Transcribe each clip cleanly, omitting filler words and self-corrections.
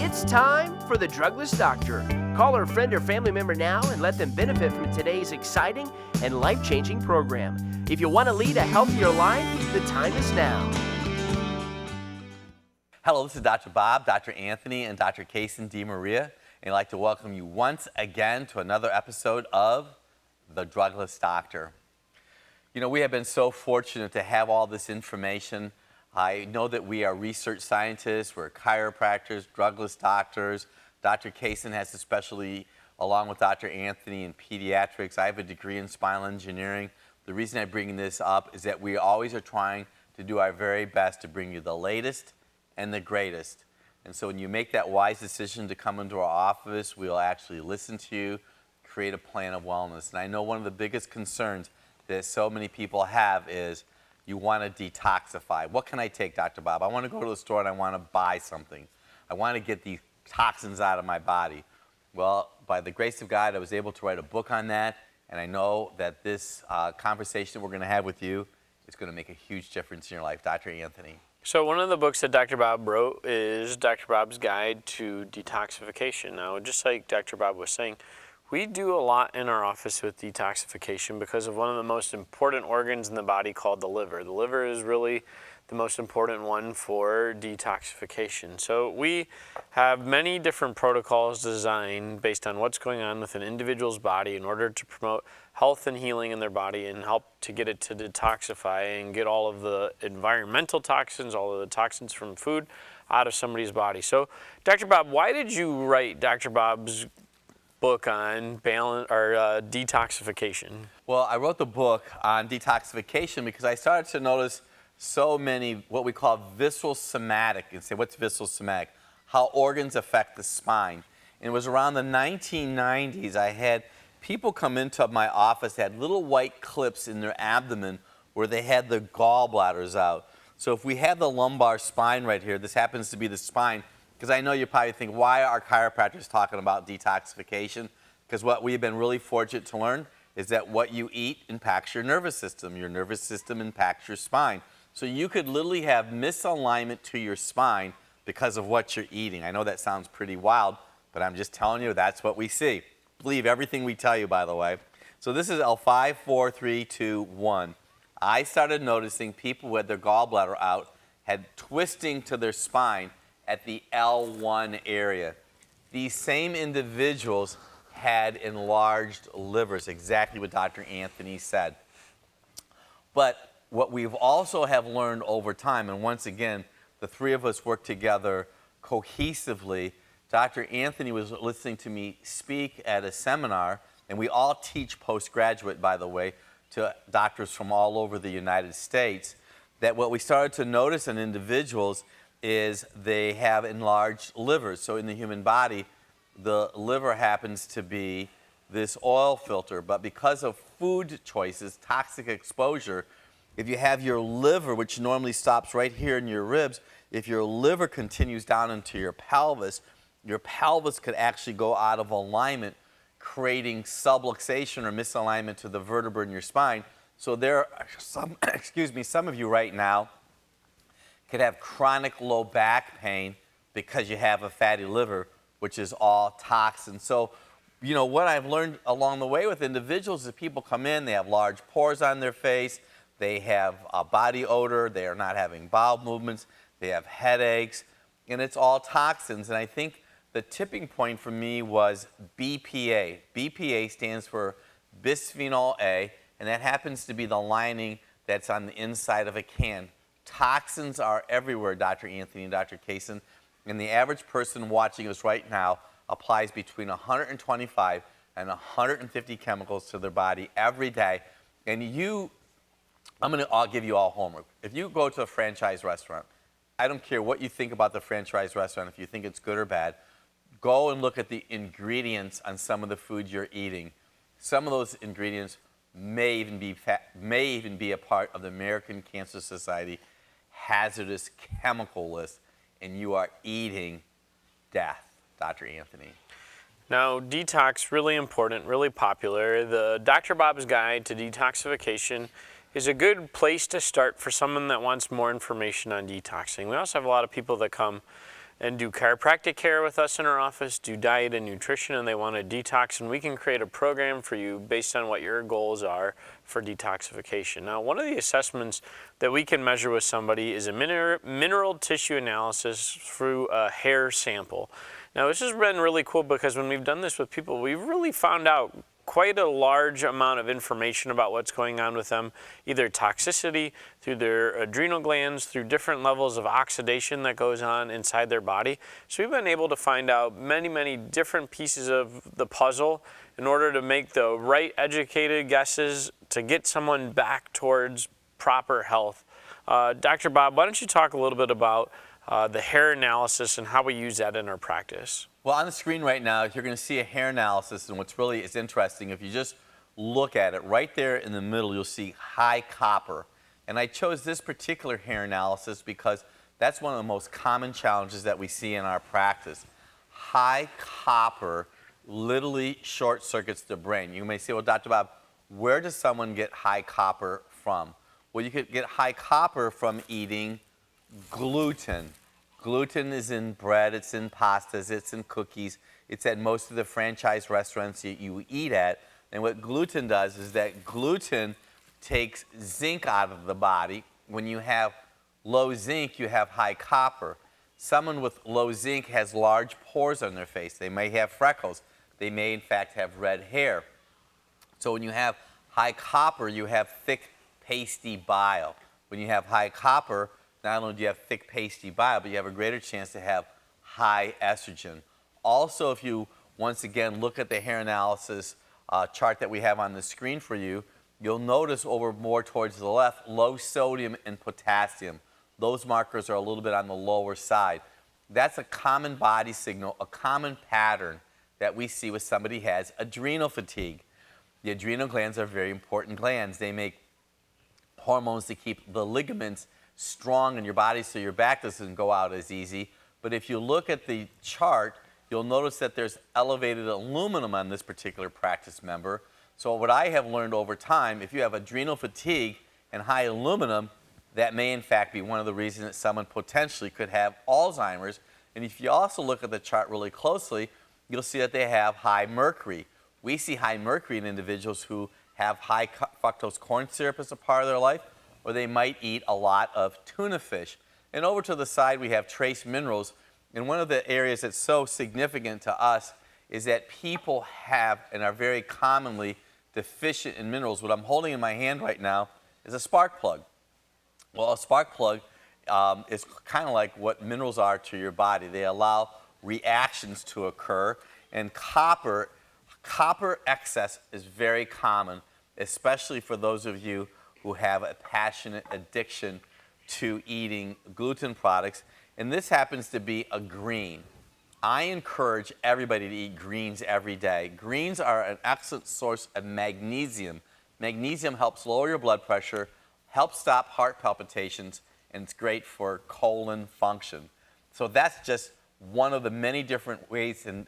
It's time for the Drugless Doctor. Call a friend or family member now and let them benefit from today's exciting and life-changing program. If you want to lead a healthier life, the time is now. Hello, this is Dr. Bob, Dr. Anthony, and Dr. Kaysen DeMaria, and I'd like to welcome you once again to another episode of the Drugless Doctor. You know, we have been so fortunate to have all this information. I know that we are research scientists, we're chiropractors, drugless doctors. Dr. Kaysen has a specialty, along with Dr. Anthony, in pediatrics. I have a degree in spinal engineering. The reason I bring this up is that we always are trying to do our very best to bring you the latest and the greatest. And so when you make that wise decision to come into our office, we'll actually listen to you, create a plan of wellness. And I know one of the biggest concerns that so many people have is you want to detoxify. What can I take, Dr. Bob? I want to go to the store and I want to buy something. I want to get these toxins out of my body. Well, by the grace of God, I was able to write a book on that, and I know that this conversation we're going to have with you is going to make a huge difference in your life. Dr. Anthony. So one of the books that Dr. Bob wrote is Dr. Bob's Guide to Detoxification. Now, just like Dr. Bob was saying, we do a lot in our office with detoxification because of one of the most important organs in the body called the liver. The liver is really the most important one for detoxification. So we have many different protocols designed based on what's going on with an individual's body in order to promote health and healing in their body and help to get it to detoxify and get all of the environmental toxins, all of the toxins from food out of somebody's body. So Dr. Bob, why did you write Dr. Bob's book on detoxification? Well, I wrote the book on detoxification because I started to notice so many what we call visceral somatic, and say, what's visceral somatic? How organs affect the spine. And it was around the 1990s I had people come into my office, had little white clips in their abdomen where they had their gallbladders out. So if we have the lumbar spine right here, this happens to be the spine, because I know you probably think, why are chiropractors talking about detoxification? Because what we've been really fortunate to learn is that what you eat impacts your nervous system. Your nervous system impacts your spine. So you could literally have misalignment to your spine because of what you're eating. I know that sounds pretty wild, but I'm just telling you that's what we see. Believe everything we tell you, by the way. So this is L5, 4, 3, 2, 1. I started noticing people who had their gallbladder out had twisting to their spine at the L1 area. These same individuals had enlarged livers, exactly what Dr. Anthony said. But what we've also have learned over time, and once again, the three of us work together cohesively. Dr. Anthony was listening to me speak at a seminar, and we all teach postgraduate, by the way, to doctors from all over the United States, that what we started to notice in individuals is they have enlarged livers. So in the human body, the liver happens to be this oil filter, but because of food choices, toxic exposure, if you have your liver, which normally stops right here in your ribs, if your liver continues down into your pelvis could actually go out of alignment, creating subluxation or misalignment to the vertebra in your spine. So there are some, some of you right now could have chronic low back pain because you have a fatty liver, which is all toxin. So, you know, what I've learned along the way with individuals is people come in, they have large pores on their face, they have a body odor, they are not having bowel movements, they have headaches, and it's all toxins. And I think the tipping point for me was BPA. BPA stands for bisphenol A, and that happens to be the lining that's on the inside of a can. Toxins are everywhere, Dr. Anthony and Dr. Kaysen, and the average person watching us right now applies between 125 and 150 chemicals to their body every day. And I'll give you all homework. If you go to a franchise restaurant, I don't care what you think about the franchise restaurant, if you think it's good or bad, go and look at the ingredients on some of the food you're eating. Some of those ingredients may even be a part of the American Cancer Society hazardous chemical list, and you are eating death, Dr. Anthony. Now, detox, really important, really popular. The Dr. Bob's Guide to Detoxification is a good place to start for someone that wants more information on detoxing. We also have a lot of people that come and do chiropractic care with us in our office, do diet and nutrition, and they want to detox, and we can create a program for you based on what your goals are for detoxification. Now, one of the assessments that we can measure with somebody is a mineral tissue analysis through a hair sample. Now, this has been really cool because when we've done this with people, we've really found out quite a large amount of information about what's going on with them, either toxicity, through their adrenal glands, through different levels of oxidation that goes on inside their body. So we've been able to find out many, many different pieces of the puzzle in order to make the right educated guesses to get someone back towards proper health. Dr. Bob, why don't you talk a little bit about the hair analysis and how we use that in our practice? Well, on the screen right now, you're going to see a hair analysis, and what's really is interesting, if you just look at it, right there in the middle, you'll see high copper. And I chose this particular hair analysis because that's one of the most common challenges that we see in our practice. High copper literally short circuits the brain. You may say, well, Dr. Bob, where does someone get high copper from? Well, you could get high copper from eating gluten. Gluten is in bread, it's in pastas, it's in cookies, it's at most of the franchise restaurants that you eat at. And what gluten does is that gluten takes zinc out of the body. When you have low zinc, you have high copper. Someone with low zinc has large pores on their face. They may have freckles. They may, in fact, have red hair. So when you have high copper, you have thick, pasty bile. When you have high copper, not only do you have thick, pasty bile, but you have a greater chance to have high estrogen. Also, if you, once again, look at the hair analysis chart that we have on the screen for you, you'll notice over more towards the left, low sodium and potassium. Those markers are a little bit on the lower side. That's a common body signal, a common pattern that we see when somebody has adrenal fatigue. The adrenal glands are very important glands. They make hormones to keep the ligaments strong in your body so your back doesn't go out as easy. But if you look at the chart, you'll notice that there's elevated aluminum on this particular practice member. So what I have learned over time, if you have adrenal fatigue and high aluminum, that may in fact be one of the reasons that someone potentially could have Alzheimer's. And if you also look at the chart really closely, you'll see that they have high mercury. We see high mercury in individuals who have high fructose corn syrup as a part of their life, or they might eat a lot of tuna fish. And over to the side, we have trace minerals. And one of the areas that's so significant to us is that people have and are very commonly deficient in minerals. What I'm holding in my hand right now is a spark plug. Well, a spark plug is kind of like what minerals are to your body. They allow reactions to occur. And copper excess is very common, especially for those of you who have a passionate addiction to eating gluten products. And this happens to be a green. I encourage everybody to eat greens every day. Greens are an excellent source of magnesium. Magnesium helps lower your blood pressure, helps stop heart palpitations, and it's great for colon function. So that's just one of the many different ways and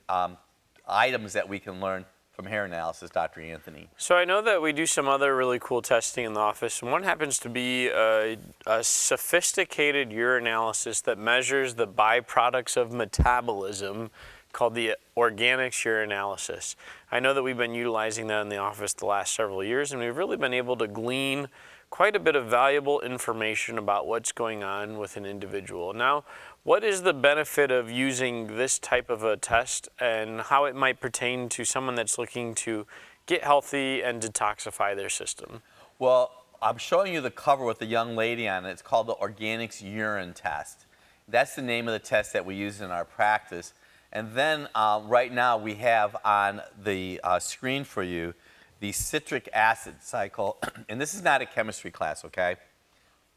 items that we can learn from hair analysis, Dr. Anthony. So I know that we do some other really cool testing in the office, and one happens to be a sophisticated urinalysis that measures the byproducts of metabolism called the organics urinalysis. I know that we've been utilizing that in the office the last several years, and we've really been able to glean quite a bit of valuable information about what's going on with an individual. Now, what is the benefit of using this type of a test and how it might pertain to someone that's looking to get healthy and detoxify their system? Well, I'm showing you the cover with the young lady on it. It's called the Organics Urine Test. That's the name of the test that we use in our practice. And then right now we have on the screen for you the citric acid cycle. And this is not a chemistry class, okay?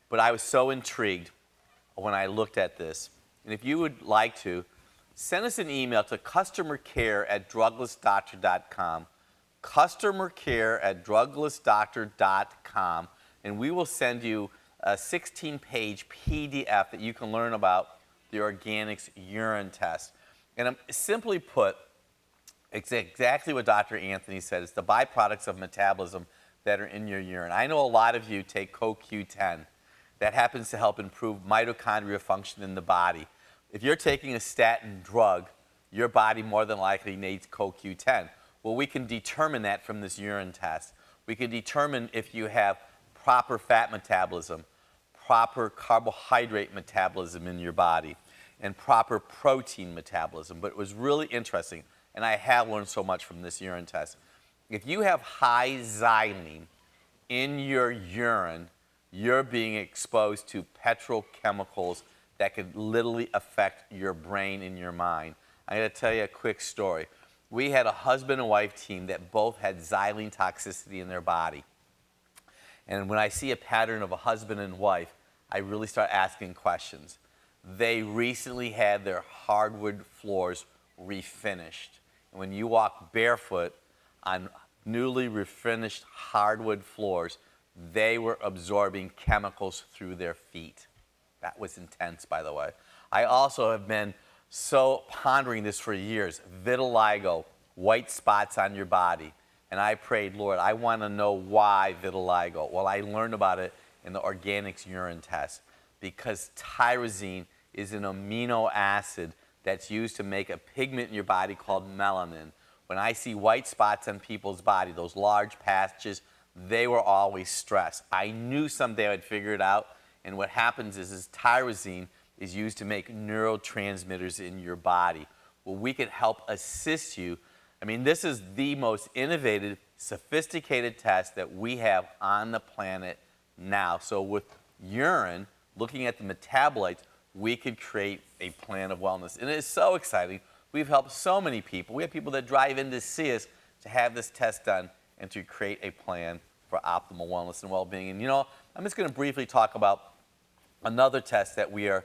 But I was so intrigued when I looked at this. And if you would like to, send us an email to customercare@druglessdoctor.com, customercare@druglessdoctor.com, and we will send you a 16-page PDF that you can learn about the organics urine test. And simply put, it's exactly what Dr. Anthony said. It's the byproducts of metabolism that are in your urine. I know a lot of you take CoQ10. That happens to help improve mitochondrial function in the body. If you're taking a statin drug, your body more than likely needs CoQ10. Well, we can determine that from this urine test. We can determine if you have proper fat metabolism, proper carbohydrate metabolism in your body, and proper protein metabolism. But it was really interesting, and I have learned so much from this urine test. If you have high xylene in your urine, you're being exposed to petrochemicals that could literally affect your brain and your mind. I'm going to tell you a quick story. We had a husband and wife team that both had xylene toxicity in their body. And when I see a pattern of a husband and wife, I really start asking questions. They recently had their hardwood floors refinished. And when you walk barefoot on newly refinished hardwood floors, they were absorbing chemicals through their feet. That was intense, by the way. I also have been so pondering this for years. Vitiligo, white spots on your body. And I prayed, Lord, I want to know why vitiligo. Well, I learned about it in the organics urine test because tyrosine is an amino acid that's used to make a pigment in your body called melanin. When I see white spots on people's body, those large patches, they were always stressed. I knew someday I'd figure it out. And what happens is tyrosine is used to make neurotransmitters in your body. Well, we could help assist you. I mean, this is the most innovative, sophisticated test that we have on the planet now. So with urine, looking at the metabolites, we could create a plan of wellness. And it is so exciting. We've helped so many people. We have people that drive in to see us to have this test done and to create a plan for optimal wellness and well-being. And you know, I'm just going to briefly talk about another test that we are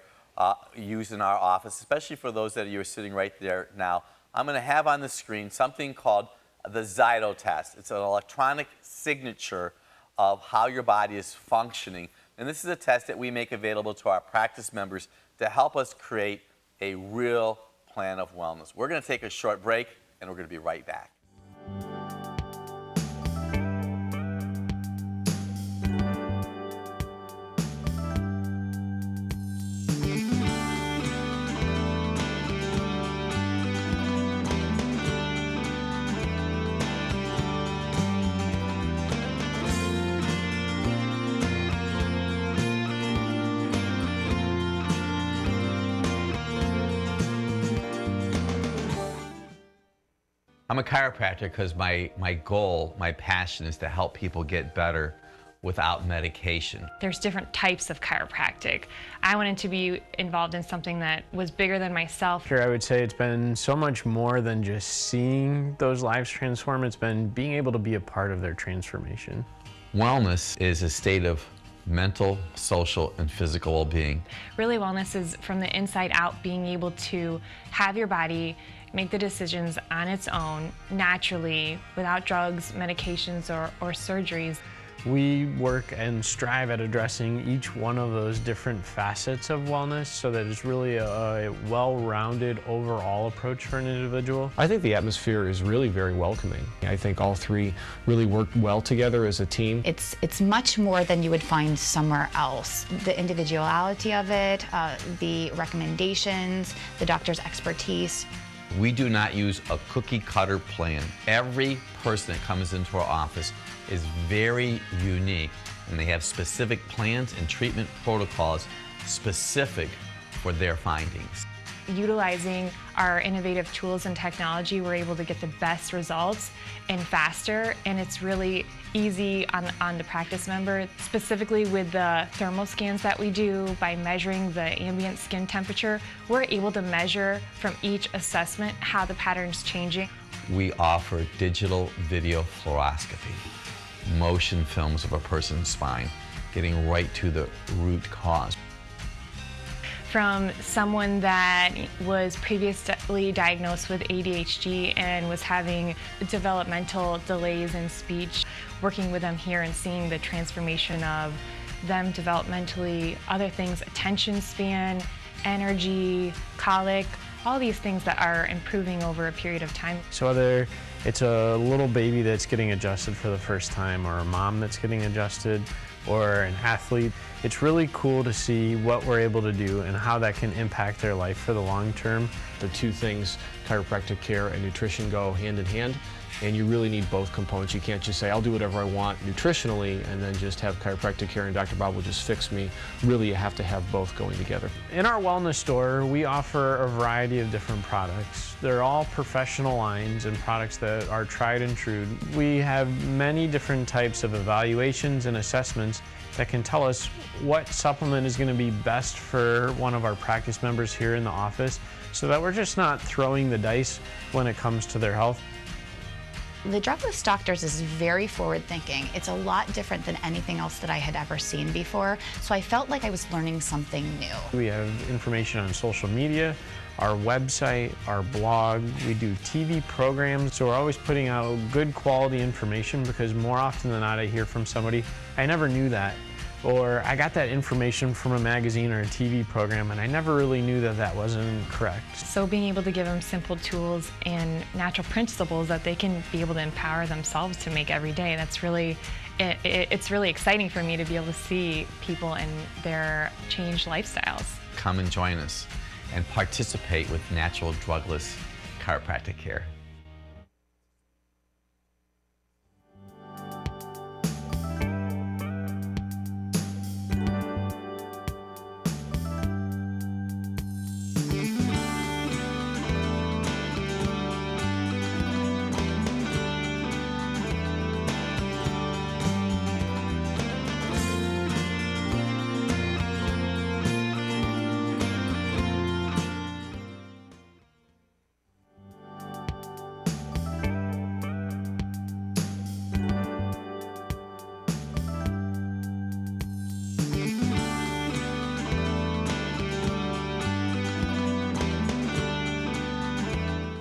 using in our office, especially for those that are sitting right there now. I'm going to have on the screen something called the Zyto test. It's an electronic signature of how your body is functioning. And this is a test that we make available to our practice members to help us create a real plan of wellness. We're going to take a short break, and we're going to be right back. I'm a chiropractor because my goal, my passion is to help people get better without medication. There's different types of chiropractic. I wanted to be involved in something that was bigger than myself. I would say it's been so much more than just seeing those lives transform. It's been being able to be a part of their transformation. Wellness is a state of mental, social, and physical well-being. Really, wellness is from the inside out, being able to have your body make the decisions on its own, naturally, without drugs, medications, or surgeries. We work and strive at addressing each one of those different facets of wellness so that it's really a well-rounded overall approach for an individual. I think the atmosphere is really very welcoming. I think all three really work well together as a team. It's much more than you would find somewhere else. The individuality of it, the recommendations, the doctor's expertise. We do not use a cookie cutter plan. Every person that comes into our office is very unique, and they have specific plans and treatment protocols specific for their findings. Utilizing our innovative tools and technology, we're able to get the best results and faster, and it's really easy on the practice member, specifically with the thermal scans that we do. By measuring the ambient skin temperature, we're able to measure from each assessment how the pattern's changing. We offer digital video fluoroscopy, motion films of a person's spine, getting right to the root cause. From someone that was previously diagnosed with ADHD and was having developmental delays in speech, working with them here and seeing the transformation of them developmentally, other things, attention span, energy, colic, all these things that are improving over a period of time. So whether it's a little baby that's getting adjusted for the first time or a mom that's getting adjusted, or an athlete. It's really cool to see what we're able to do and how that can impact their life for the long term. The two things, chiropractic care and nutrition, go hand in hand, and you really need both components. You can't just say, I'll do whatever I want nutritionally and then just have chiropractic care and Dr. Bob will just fix me. Really, you have to have both going together. In our wellness store, we offer a variety of different products. They're all professional lines and products that are tried and true. We have many different types of evaluations and assessments that can tell us what supplement is going to be best for one of our practice members here in the office, so that we're just not throwing the dice when it comes to their health. The Drugless Doctors is very forward-thinking. It's a lot different than anything else that I had ever seen before, so I felt like I was learning something new. We have information on social media, our website, our blog. We do TV programs, so we're always putting out good quality information, because more often than not I hear from somebody, I never knew that, or I got that information from a magazine or a TV program and I never really knew that that wasn't correct. So being able to give them simple tools and natural principles that they can be able to empower themselves to make every day, that's really, it's really exciting for me to be able to see people and their changed lifestyles. Come and join us and participate with natural drugless chiropractic care.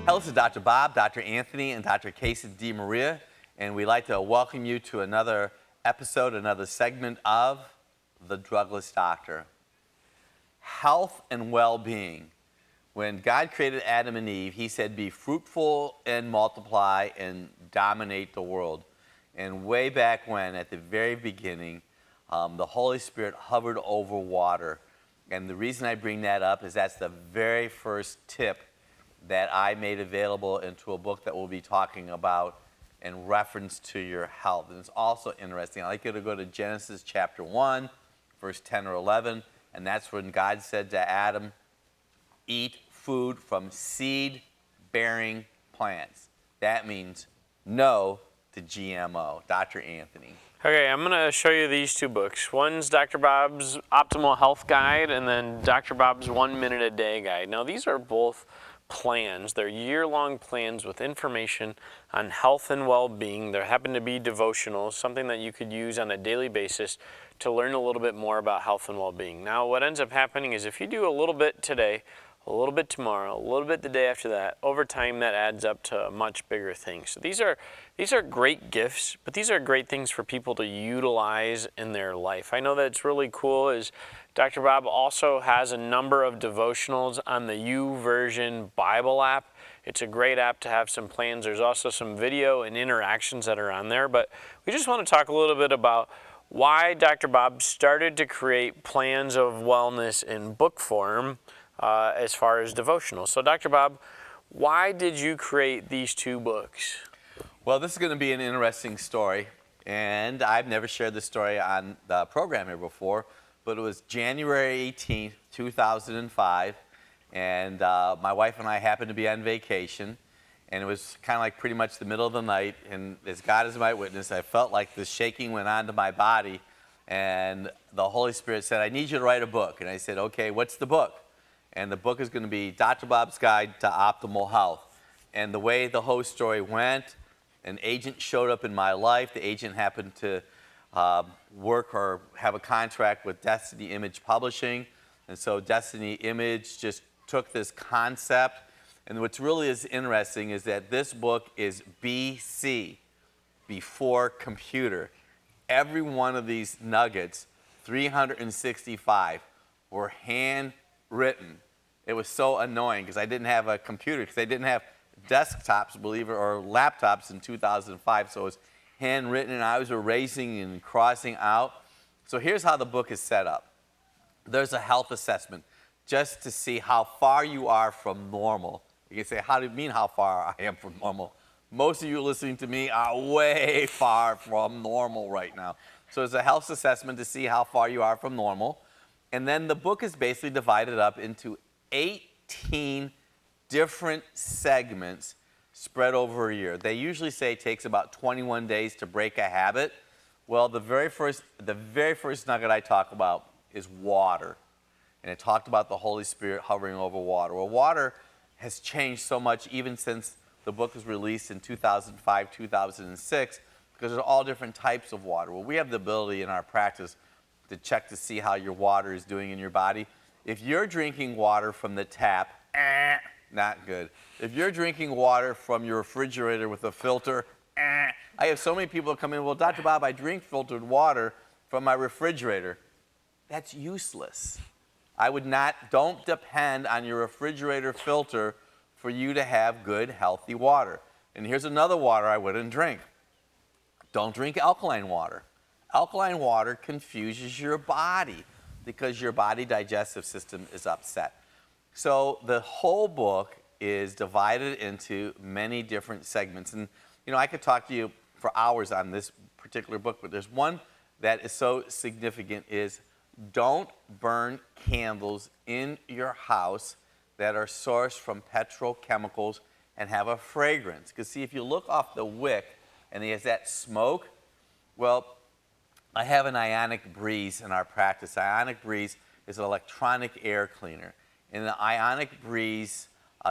Hello, this is Dr. Bob, Dr. Anthony, and Dr. Casey DeMaria, and we'd like to welcome you to another episode, another segment of The Drugless Doctor. Health and well-being. When God created Adam and Eve, he said, be fruitful and multiply and dominate the world. And way back when, at the very beginning, the Holy Spirit hovered over water. And the reason I bring that up is that's the very first tip that I made available into a book that we'll be talking about in reference to your health. And it's also interesting. I'd like you to go to Genesis chapter 1, verse 10 or 11, and that's when God said to Adam, eat food from seed-bearing plants. That means no to GMO. Dr. Anthony. Okay, I'm going to show you these two books. One's Dr. Bob's Optimal Health Guide, and then Dr. Bob's 1 Minute a Day Guide. Now, these are both plans. They're year-long plans with information on health and well-being. There happen to be devotionals, something that you could use on a daily basis to learn a little bit more about health and well-being. Now, what ends up happening is if you do a little bit today, a little bit tomorrow, a little bit the day after that, over time that adds up to a much bigger thing. So these are great gifts, but these are great things for people to utilize in their life. I know that it's really cool is Dr. Bob also has a number of devotionals on the YouVersion Bible app. It's a great app to have some plans. There's also some video and interactions that are on there, but we just want to talk a little bit about why Dr. Bob started to create plans of wellness in book form as far as devotionals. So Dr. Bob, why did you create these two books? Well, this is going to be an interesting story, and I've never shared this story on the program here before, but it was January 18th, 2005, and my wife and I happened to be on vacation, and it was kind of like pretty much the middle of the night, and as God is my witness, I felt like the shaking went onto my body, and the Holy Spirit said, I need you to write a book. And I said, okay, what's the book? And the book is going to be Dr. Bob's Guide to Optimal Health. And the way the whole story went, an agent showed up in my life. The agent happened to work or have a contract with Destiny Image Publishing. And so Destiny Image just took this concept. And what's really is interesting is that this book is BC, before computer. Every one of these nuggets, 365, were handwritten. It was so annoying because I didn't have a computer, because they didn't have desktops, believe it, or laptops in 2005. So it was handwritten, and I was erasing and crossing out. So here's how the book is set up. There's a health assessment just to see how far you are from normal. You can say, how do you mean how far I am from normal? Most of you listening to me are way far from normal right now. So it's a health assessment to see how far you are from normal. And then the book is basically divided up into 18 different segments spread over a year. They usually say it takes about 21 days to break a habit. Well, the very first nugget I talk about is water. And it talked about the Holy Spirit hovering over water. Well, water has changed so much even since the book was released in 2005, 2006, because there's all different types of water. Well, we have the ability in our practice to check to see how your water is doing in your body. If you're drinking water from the tap, not good. If you're drinking water from your refrigerator with a filter, I have so many people come in, well, Dr. Bob, I drink filtered water from my refrigerator. That's useless. Don't depend on your refrigerator filter for you to have good, healthy water. And here's another water I wouldn't drink. Don't drink alkaline water. Alkaline water confuses your body because your body digestive system is upset. So the whole book is divided into many different segments. And I could talk to you for hours on this particular book, but there's one that is so significant is don't burn candles in your house that are sourced from petrochemicals and have a fragrance. Because see, if you look off the wick and there's that smoke, well, I have an ionic breeze in our practice. Ionic breeze is an electronic air cleaner. In the ionic breeze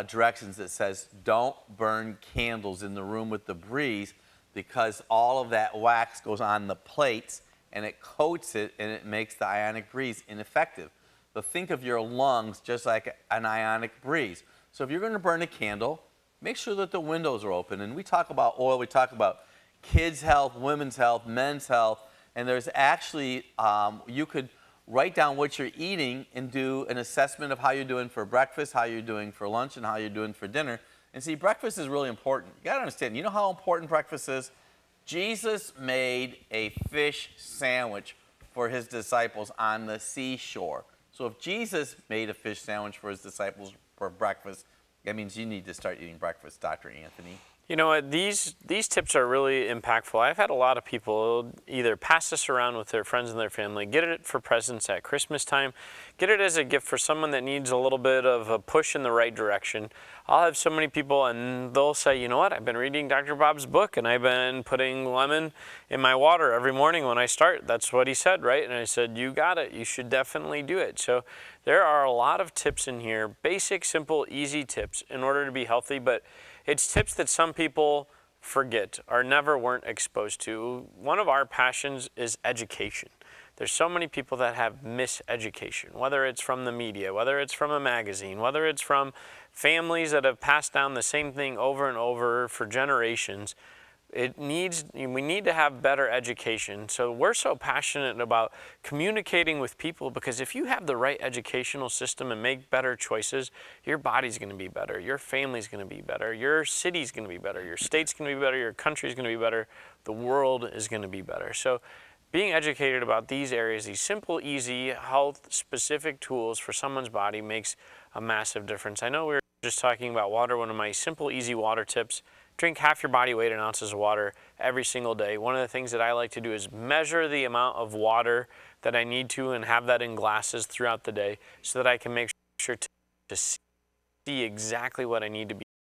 directions, it says don't burn candles in the room with the breeze because all of that wax goes on the plates and it coats it and it makes the ionic breeze ineffective. So think of your lungs just like an ionic breeze. So if you're going to burn a candle, make sure that the windows are open. And we talk about oil, we talk about kids' health, women's health, men's health, and there's actually, you could write down what you're eating and do an assessment of how you're doing for breakfast, how you're doing for lunch, and how you're doing for dinner. And see, breakfast is really important. You got to understand, you know how important breakfast is? Jesus made a fish sandwich for his disciples on the seashore. So if Jesus made a fish sandwich for his disciples for breakfast, that means you need to start eating breakfast, Dr. Anthony. You know what, these tips are really impactful. I've had a lot of people either pass this around with their friends and their family, get it for presents at Christmas time, get it as a gift for someone that needs a little bit of a push in the right direction. I'll have so many people and they'll say, you know what, I've been reading Dr. Bob's book and I've been putting lemon in my water every morning when I start. That's what he said, right? And I said, you got it, you should definitely do it. So there are a lot of tips in here, basic, simple, easy tips in order to be healthy, but it's tips that some people forget or never weren't exposed to. One of our passions is education. There's so many people that have miseducation, whether it's from the media, whether it's from a magazine, whether it's from families that have passed down the same thing over and over for generations. We need to have better education. So we're so passionate about communicating with people because if you have the right educational system and make better choices, your body's going to be better, your family's going to be better, your city's going to be better, your state's going to be better, your country's going to be better, the world is going to be better. So being educated about these areas, these simple, easy, health-specific tools for someone's body makes a massive difference. I know we were just talking about water. One of my simple, easy water tips: drink half your body weight in ounces of water every single day. One of the things that I like to do is measure the amount of water that I need to and have that in glasses throughout the day so that I can make sure to see exactly what I need to be